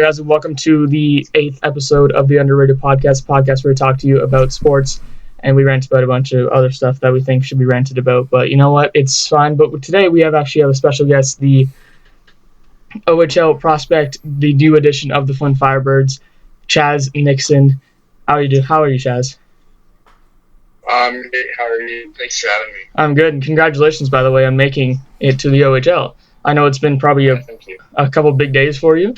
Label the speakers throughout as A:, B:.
A: guys, and welcome to the 8th episode of the Underrated podcast where we talk to you about sports, and we rant about a bunch of other stuff that we think should be ranted about. But you know what? It's fine. But today we actually have a special guest, the OHL prospect, the new edition of the Flint Firebirds, Chazz Nixon. How are you, Chazz?
B: I'm great. How are you? Thanks for having me.
A: I'm good, and congratulations, by the way, on making it to the OHL. I know it's been probably a couple big days for you.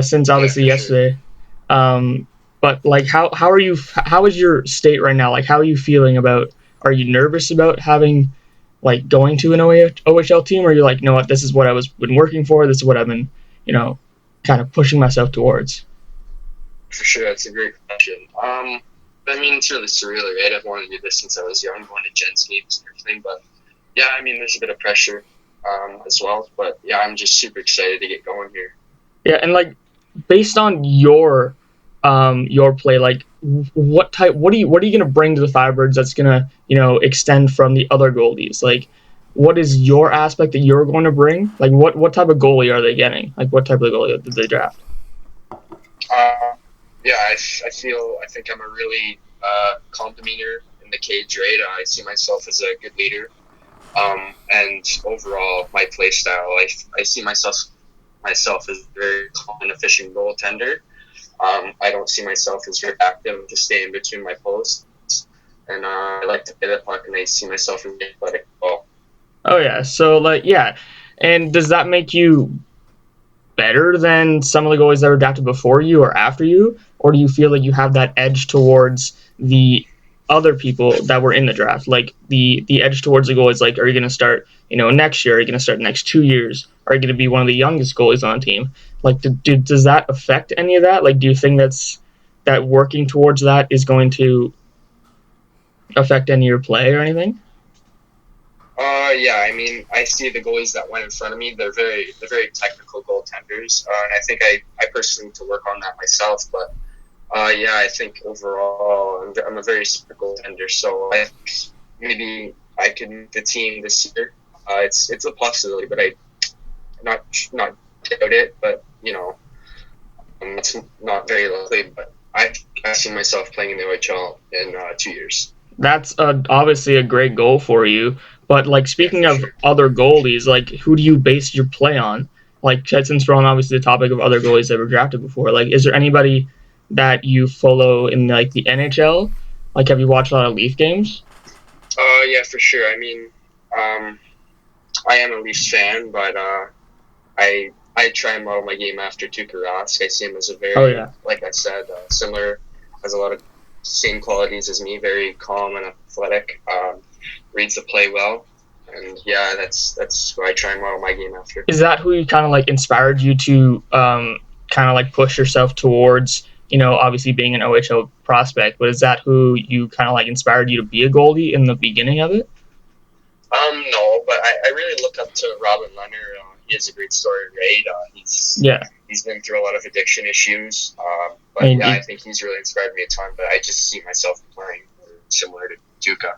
A: Since obviously yesterday, but like how are you? How is your state right now? Like how are you feeling about? Are you nervous about having like going to an OHL team, or are you like, you know what, this is what I was been working for. This is what I've been, kind of pushing myself towards.
B: For sure, that's a great question. I mean, it's really surreal, right? I've wanted to do this since I was young, going to Gens games and everything. But yeah, I mean, there's a bit of pressure as well. But yeah, I'm just super excited to get going here.
A: Yeah, and like based on your play, like what are you gonna bring to the Firebirds that's gonna, extend from the other goalies? Like what is your aspect that you're going to bring? Like what type of goalie are they getting? Like what type of goalie did they draft?
B: Yeah, I think I'm a really calm demeanor in the cage, right? I see myself as a good leader. And overall my play style, I see myself as a very calm and efficient goaltender. I don't see myself as very active, just staying between my posts. And I like to play the puck, and I see myself as an athletic ball.
A: Oh, yeah. So, like, yeah. And does that make you better than some of the goalies that were drafted before you or after you? Or do you feel like you have that edge towards the other people that were in the draft? Like, the edge towards the goalies, like, are you going to start, next year? Are you going to start the next 2 years? Are you going to be one of the youngest goalies on the team? Like, does that affect any of that? Like, do you think that working towards that is going to affect any of your play or anything?
B: Yeah, I mean, I see the goalies that went in front of me. They're very technical goaltenders, and I think I personally need to work on that myself. But yeah, I think overall I'm a very smart goaltender, so maybe I could make the team this year. It's a possibility, but I not doubt it. But it's not very likely. But I see myself playing in the OHL in 2 years.
A: That's obviously a great goal for you. But, like, speaking of other goalies, like, who do you base your play on? Like, since we're on, obviously, the topic of other goalies that were drafted before, like, is there anybody that you follow in, like, the NHL? Like, have you watched a lot of Leaf games?
B: Yeah, for sure. I mean, I am a Leafs fan, but I try and model my game after Tuukka Rask. I see him as a very, like I said, similar, has a lot of same qualities as me, very calm and athletic, reads the play well, and yeah, that's who I try and model my game after.
A: Is that who kind of like inspired you to kind of like push yourself towards, obviously being an OHL prospect, but is that who you kind of like inspired you to be a goalie in the beginning of it?
B: No, but I really look up to Robin Leonard. He has a great story, right? He's been through a lot of addiction issues, but I think he's really inspired me a ton. But I just see myself playing similar to Tuukka.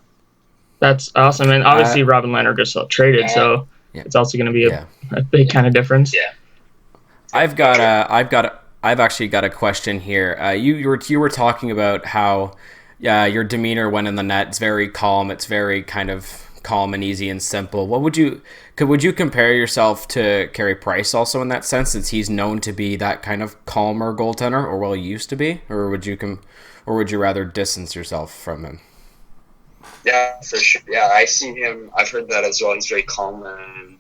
A: That's awesome, and obviously Robin Leonard just got traded, so it's also going to be a big kind of difference.
B: Yeah,
C: I've actually got a question here. You were talking about how your demeanor when in the net is very calm. It's very kind of calm and easy and simple. Would you compare yourself to Carey Price also in that sense, since he's known to be that kind of calmer goaltender, or well, he used to be, or would you rather distance yourself from him?
B: Yeah, for sure. Yeah, I see him. I've heard that as well. He's very calm and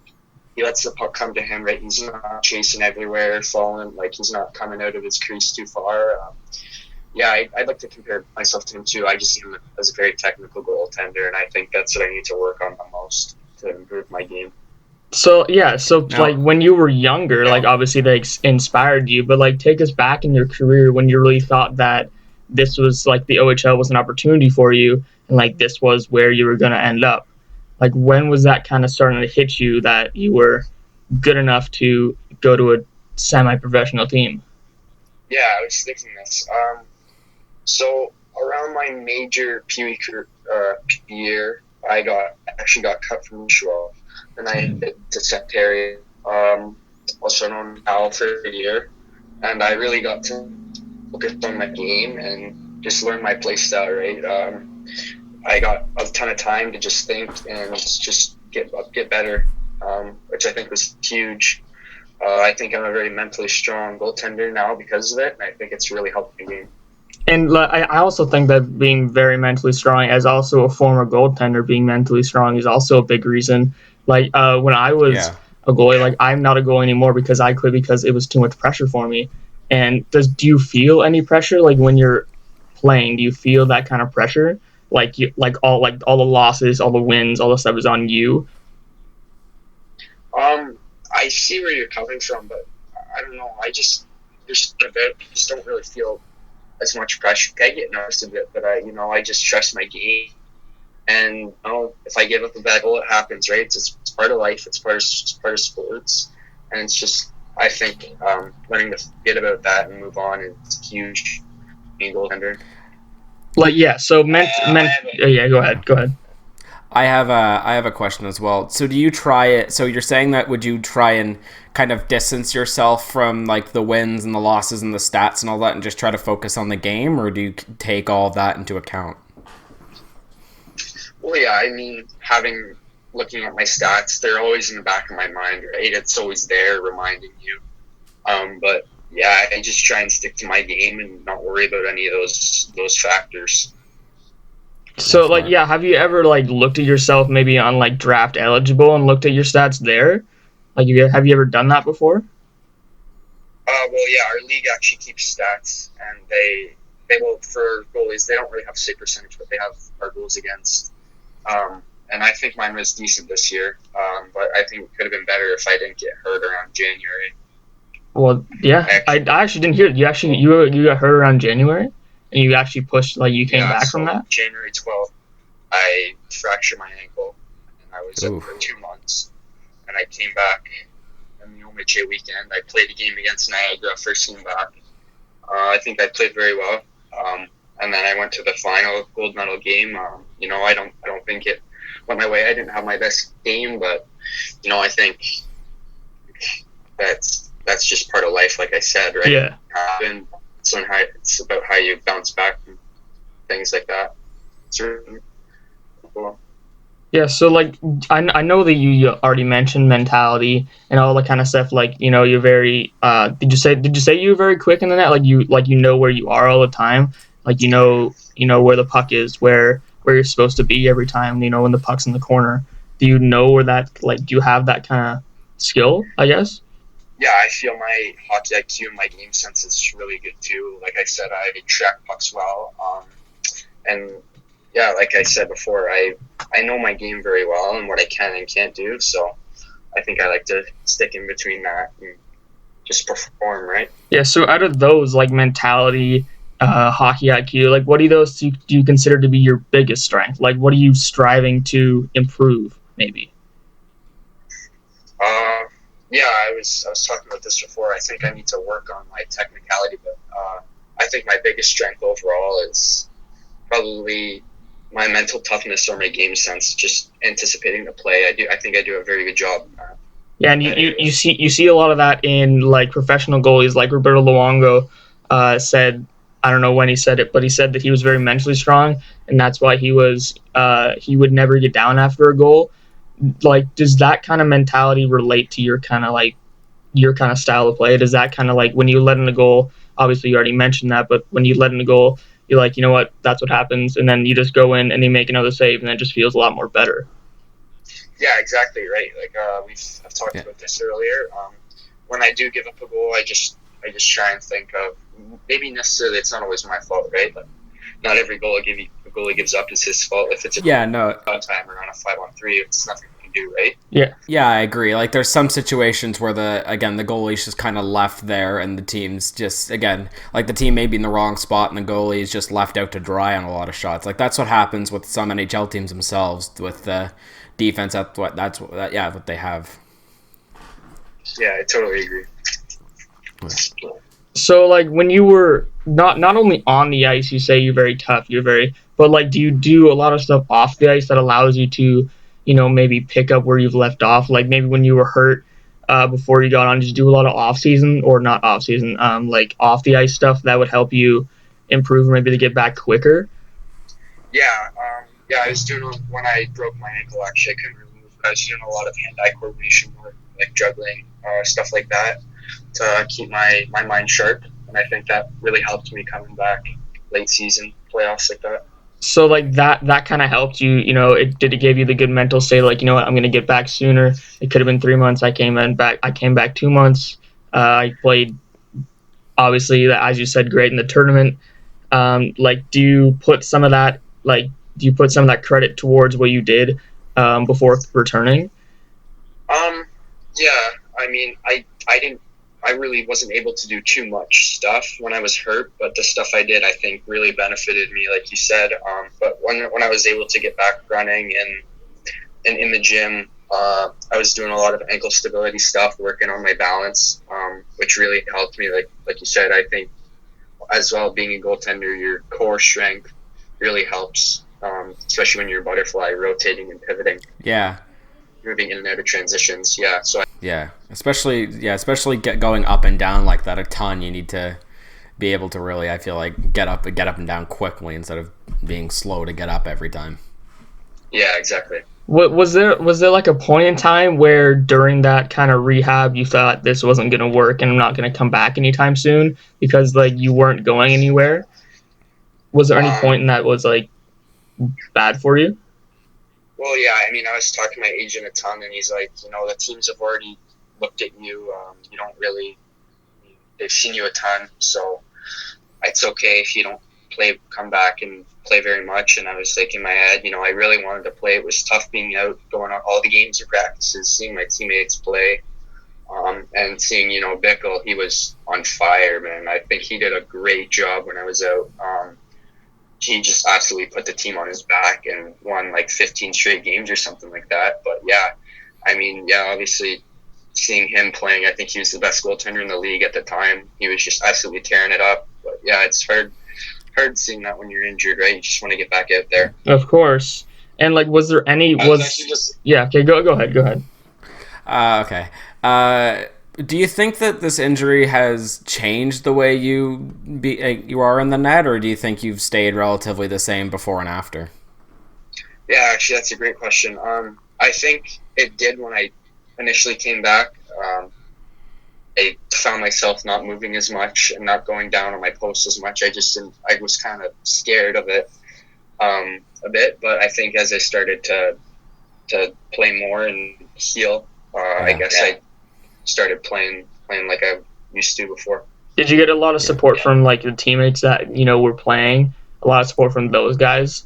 B: he lets the puck come to him, right? He's not chasing everywhere, falling, like he's not coming out of his crease too far. I'd like to compare myself to him too. I just see him as a very technical goaltender, and I think that's what I need to work on the most to improve my game.
A: So, like, when you were younger, like, obviously they inspired you, but, like, take us back in your career when you really thought that this was, like, the OHL was an opportunity for you, and, like, this was where you were going to end up. Like, when was that kind of starting to hit you that you were good enough to go to a semi-professional team?
B: Yeah, I was thinking this. So around my major Pee-wee year, I actually got cut from Montreal, and I hit to Secretariat, also known as Al, for a year. and I really got to focus on my game and just learn my play style. Right, I got a ton of time to just think and just get better, which I think was huge. I think I'm a very mentally strong goaltender now because of it, and I think it's really helped my game.
A: And I also think that being very mentally strong, as also a former goaltender, being mentally strong is also a big reason. Like when I was
C: Yeah.
A: a goalie, like I'm not a goalie anymore because I quit because it was too much pressure for me. And do you feel any pressure like when you're playing? Do you feel that kind of pressure? Like all the losses, all the wins, all the stuff is on you.
B: I see where you're coming from, but I don't know. I just there's a bit. I just don't really feel as much pressure. I get nervous a bit, but I just trust my game. And if I give up a bad goal, it happens, right? It's part of life. It's part of sports, and it's just I think learning to forget about that and move on is huge. Being a goaltender.
A: Like yeah, so yeah. Go ahead.
C: I have a question as well. So do you try it? So you're saying that would you try and kind of distance yourself from like the wins and the losses and the stats and all that, and just try to focus on the game, or do you take all of that into account?
B: Well, yeah, I mean, looking at my stats, they're always in the back of my mind, right? It's always there reminding you. But yeah, I just try and stick to my game and not worry about any of those factors.
A: So like yeah, have you ever like looked at yourself maybe on like draft eligible and looked at your stats there? Like have you ever done that before?
B: Well, yeah, our league actually keeps stats, and they will for goalies. They don't really have save percentage, but they have our goals against. And I think mine was decent this year, but I think it could have been better if I didn't get hurt around January.
A: Well, yeah, I actually didn't hear it. You got hurt around January, and you actually pushed like you came back from that.
B: January 12th, I fractured my ankle, and I was out for 2 months, and I came back in the OMHA weekend. I played a game against Niagara first game back. I think I played very well, and then I went to the final gold medal game. I don't think it went my way. I didn't have my best game, but I think that's just part of life, like I said, right?
A: Yeah.
B: And it's about how you bounce back from things like that. It's really cool.
A: Yeah, so like I know that you already mentioned mentality and all that kind of stuff. Like you're very. Did you say you were very quick in the net? Like you know where you are all the time. Like you know where the puck is, where you're supposed to be every time. When the puck's in the corner. Do you know where that like? Do you have that kind of skill? I guess.
B: Yeah, I feel my hockey IQ and my game sense is really good too. Like I said, I track pucks well, and yeah, like I said before, I know my game very well and what I can and can't do. So I think I like to stick in between that and just perform, right?
A: Yeah. So out of those, like mentality, hockey IQ, like what do those do you consider to be your biggest strength? Like what are you striving to improve, maybe?
B: Yeah, I was talking about this before. I think I need to work on my technicality, but I think my biggest strength overall is probably my mental toughness or my game sense, just anticipating the play. I think I do a very good job.
A: Yeah, and you see a lot of that in like professional goalies, like Roberto Luongo said. I don't know when he said it, but he said that he was very mentally strong, and that's why he would never get down after a goal. Like, does that kind of mentality relate to your kind of style of play? Does that kind of like when you let in a goal? Obviously, you already mentioned that, but when you let in a goal, you're like, you know what, that's what happens, and then you just go in and you make another save, and it just feels a lot more better.
B: Yeah, exactly right. Like I've talked about this earlier. When I do give up a goal, I just try and think of maybe necessarily it's not always my fault, right? But not every goal a goalie gives up is his fault. If it's a time or on a 5-on-3, it's nothing we can do, right?
C: Yeah, I agree. Like there's some situations where the goalie's just kind of left there, and the team's just like the team may be in the wrong spot, and the goalie is just left out to dry on a lot of shots. Like that's what happens with some NHL teams themselves with the defense. That's what they have.
B: Yeah, I totally agree.
A: So like when you were not only on the ice, you say you're very tough, but like do you do a lot of stuff off the ice that allows you to, maybe pick up where you've left off? Like maybe when you were hurt, before you got on? Did you do a lot of off season or not off season, like off the ice stuff that would help you improve, or maybe to get back quicker?
B: Yeah, I was doing when I broke my ankle. Actually, I couldn't really move. But I was doing a lot of hand-eye coordination work, like juggling, stuff like that, to keep my mind sharp. And I think that really helped me coming back late season playoffs like that.
A: So like that kind of helped you, did it give you the good mental state, like, you know what, I'm gonna get back sooner. It could have been 3 months. I came back 2 months. I played, obviously, as you said, great in the tournament. Like, do you put some of that credit towards what you did before returning?
B: Um, yeah, I mean, I didn't, I really wasn't able to do too much stuff when I was hurt, but the stuff I did, I think, really benefited me, like you said. But when I was able to get back running and in the gym, I was doing a lot of ankle stability stuff, working on my balance, which really helped me. Like you said, I think as well, being a goaltender, your core strength really helps, especially when you're a butterfly, rotating and pivoting.
C: Yeah.
B: Moving in and out of transitions, yeah.
C: Especially going up and down like that a ton. You need to be able to really, I feel like, get up and down quickly instead of being slow to get up every time.
B: Yeah, exactly.
A: Was there like a point in time where during that kind of rehab you thought this wasn't going to work and I'm not going to come back anytime soon because like you weren't going anywhere? Was there any point in that was like bad for you?
B: Well, yeah, I mean, I was talking to my agent a ton, and he's like, the teams have already looked at you. You don't really, they've seen you a ton, so it's okay if you don't come back and play very much. And I was like in my head, I really wanted to play. It was tough being out, going on all the games or practices, seeing my teammates play, and seeing, Bickle, he was on fire, man. I think he did a great job when I was out. He just absolutely put the team on his back and won like 15 straight games or something like that. But yeah, I mean, yeah, obviously seeing him playing, I think he was the best goaltender in the league at the time. He was just absolutely tearing it up. But yeah, it's hard seeing that when you're injured, right? You just want to get back out there.
A: Of course. And like, was there any? Yeah. Okay. Go ahead.
C: Okay. Do you think that this injury has changed the way you are in the net, or do you think you've stayed relatively the same before and after?
B: Yeah, actually, that's a great question. I think it did when I initially came back. I found myself not moving as much and not going down on my post as much. I was kind of scared of it a bit, but I think as I started to play more and heal, I guess I started playing like I used to before.
A: Did you get a lot of support from like your teammates that were playing? A lot of support from those guys?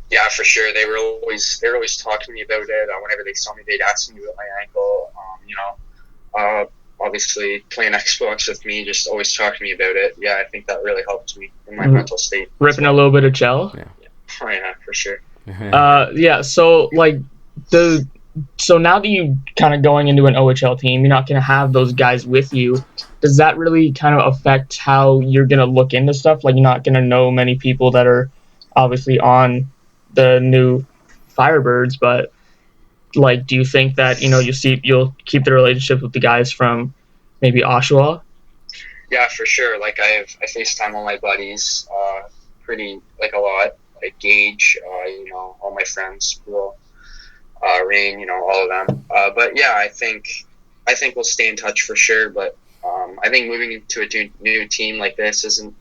B: Yeah, for sure. They were always talking to me about it. Whenever they saw me, they'd ask me about my ankle. Obviously playing Xbox with me, just always talking to me about it. Yeah, I think that really helped me in my mental state.
A: Ripping a little bit of gel?
B: Yeah. Oh, yeah, for sure.
A: Yeah, so like so now that you kind of going into an OHL team, you're not going to have those guys with you. Does that really kind of affect how you're going to look into stuff? Like, you're not going to know many people that are obviously on the new Firebirds, but like, do you think that you'll keep the relationship with the guys from maybe Oshawa?
B: Yeah, for sure. Like I FaceTime all my buddies, pretty like a lot. Like Gage, all my friends, Will, Rain, all of them. But yeah, I think we'll stay in touch for sure. But I think moving into a new team like this isn't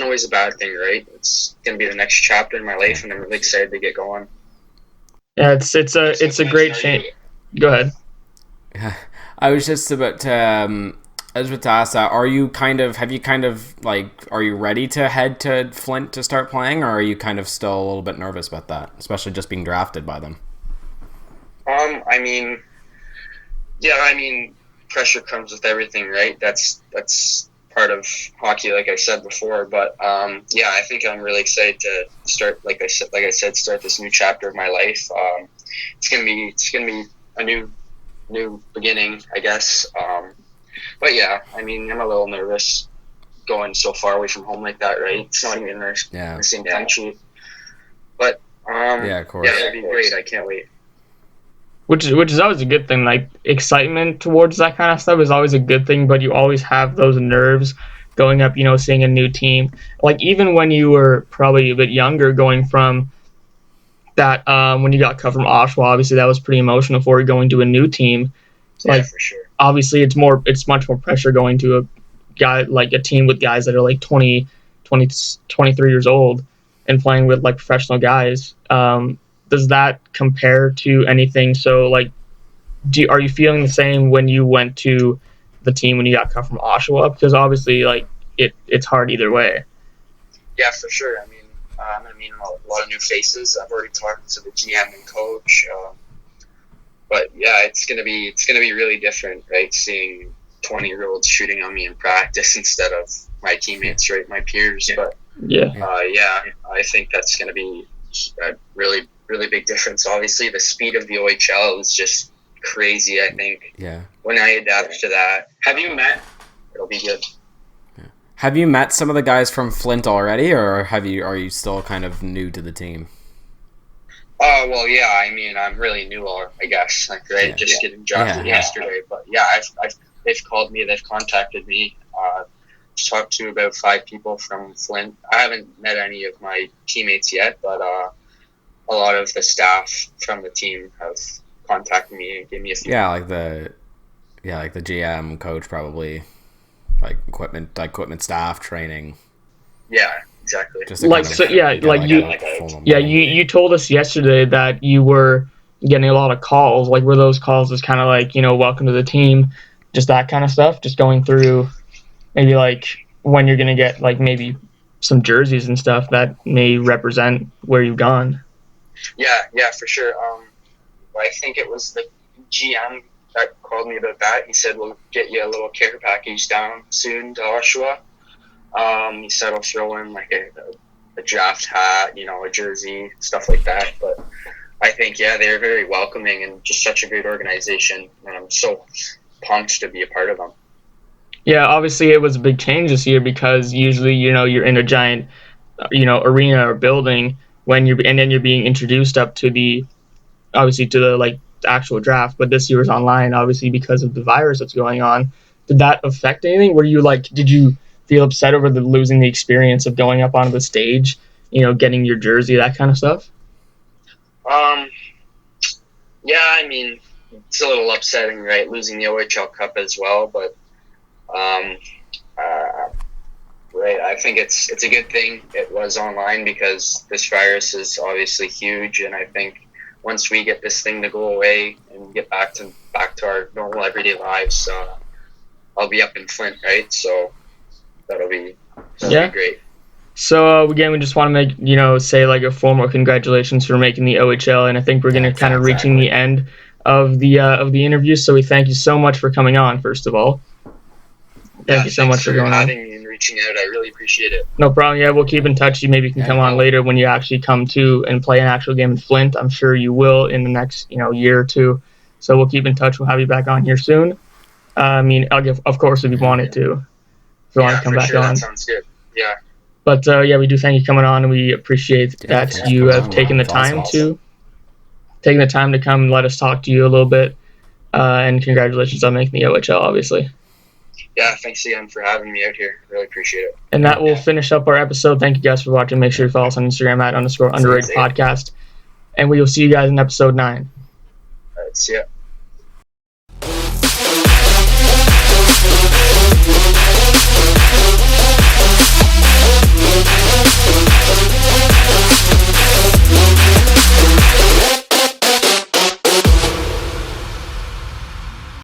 B: always a bad thing, right? It's gonna be the next chapter in my life, and I'm really excited to get going.
A: Yeah, it's a great change. Go ahead.
C: I was just about to ask that. Are you ready to head to Flint to start playing, or are you kind of still a little bit nervous about that, especially just being drafted by them?
B: I mean, pressure comes with everything, right? That's part of hockey, like I said before. But I think I'm really excited to start, like I said, start this new chapter of my life. It's gonna be a new beginning, I guess. But yeah, I mean, I'm a little nervous going so far away from home like that, right? It's not even in the same country. But
C: of course.
B: Yeah, it'll be great. I can't wait.
A: which is always a good thing. Like excitement towards that kind of stuff is always a good thing, but you always have those nerves going up, seeing a new team. Like even when you were probably a bit younger, going from that when you got cut from Oshawa, obviously that was pretty emotional for you going to a new team. Like
B: for sure.
A: Obviously it's much more pressure going to a guy like a team with guys that are like 20, 23 years old and playing with like professional guys. Does that compare to anything? So like, are you feeling the same when you went to the team when you got cut from Oshawa? Because obviously, like it's hard either way.
B: Yeah, for sure. I mean, I'm gonna meet a lot of new faces. I've already talked to the GM and coach, but yeah, it's gonna be really different, right? Seeing 20-year-olds shooting on me in practice instead of my teammates, right? My peers. But
A: yeah,
B: I think that's gonna be a really big difference. Obviously, the speed of the OHL is just crazy. I think.
C: Yeah.
B: When I adapt to that, have you met? It'll be good.
C: Have you met some of the guys from Flint already, or are you still kind of new to the team?
B: Oh, well, yeah. I mean, I'm really new, I guess. Like, right, just getting drafted yesterday. But yeah, they've called me. They've contacted me. Talked to about 5 people from Flint. I haven't met any of my teammates yet, but a lot of the staff from the team have contacted me and gave me a few.
C: Yeah, like the GM, coach, probably, like equipment staff, training.
B: Yeah, exactly.
C: Just
A: you told us yesterday that you were getting a lot of calls. Like, were those calls just kind of like, welcome to the team, just that kind of stuff, just going through maybe like when you're gonna get like maybe some jerseys and stuff that may represent where you've gone?
B: Yeah, for sure. I think it was the GM that called me about that. He said, we'll get you a little care package down soon to Oshawa. He said I'll throw in like a draft hat, a jersey, stuff like that. But I think, they're very welcoming and just such a great organization. And I'm so pumped to be a part of them.
A: Yeah, obviously it was a big change this year because usually, you're in a giant, arena or building and then you're being introduced up to the actual draft. But this year was online, obviously because of the virus that's going on. Did that affect anything? Did you feel upset over losing the experience of going up onto the stage, getting your jersey, that kind of stuff?
B: Yeah, I mean, it's a little upsetting, right? Losing the OHL Cup as well, but right, I think it's a good thing it was online because this virus is obviously huge, and I think once we get this thing to go away and get back to our normal everyday lives, I'll be up in Flint, right? So that'll be great.
A: So again, we just want to make say like a formal congratulations for making the OHL, and I think we're going to kind of reaching the end of the interview. So we thank you so much for coming on. First of all, thank you so much for going
B: having me and reaching out. I really appreciate it.
A: No problem. Yeah, we'll keep in touch. You maybe can come on later when you actually come to and play an actual game in Flint. I'm sure you will in the next year or two. So we'll keep in touch. We'll have you back on here soon. I mean, of course, if you wanted to. If you want to come back on.
B: That sounds good. Yeah.
A: But we do thank you coming on, and we appreciate that you have taken the time to come and let us talk to you a little bit. And congratulations on making the OHL, obviously.
B: Yeah, thanks again for having me out here. Really appreciate it.
A: And that will finish up our episode. Thank you guys for watching. Make sure you follow us on Instagram @_underrated podcast. And we will see you guys in episode 9.
B: All right, see ya.